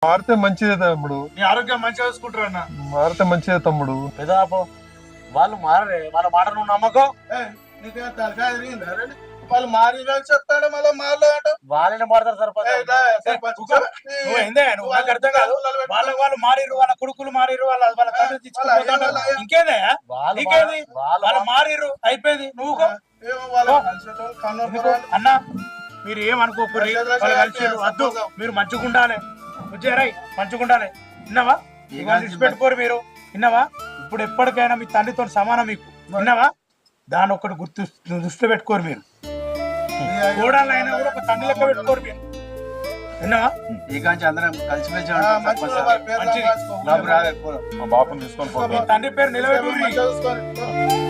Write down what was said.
మారితే మంచిదే తమ్ముడు. నీ ఆరోగ్యం మంచిగా చూసుకుంటారు అన్న. మారితే మంచిదే తమ్ముడు. పెదాపో వాళ్ళు మారరే, వాళ్ళ మాట నువ్వు నమ్మకం. నీకేం తలకాయ తిరిగిందా? వాళ్ళు మారి చెప్తాడు మళ్ళీ మారలేదు. వాళ్ళని మారుతారు సరిపోతుంది. నువ్వు నాకు అర్థం కాదు. వాళ్ళు మారిరు, వాళ్ళ కొడుకులు మారిరు, వాళ్ళ తండ్రి తీసుకుపోతాడు. ఇంకేదే ఇంకేది వాళ్ళు మారిరు, అయిపోయింది. నువ్వు అన్నా మీరు ఏమనుకోకూరి, వాళ్ళు కలిసిరు వద్దు. మీరు మంచిగుండాలి, వచ్చారై మంచిగుండాలి. విన్నావా? పెట్టుకోరు మీరు. విన్నావా? ఇప్పుడు ఎప్పటికైనా మీ తండ్రితో సమానం మీకు. విన్నావా? దాని ఒక్కటి గుర్తు దృష్టిలో పెట్టుకోరు మీరు. కోడాలు అయినా కూడా ఒక తండ్రి లెక్క పెట్టుకోరు మీరు. విన్నావా? ఈ కాంచి అందరం కలిసిమెలిసి మా బాపుని తీసుకొని తండ్రి పేరు నిలబెట్టుకోరు.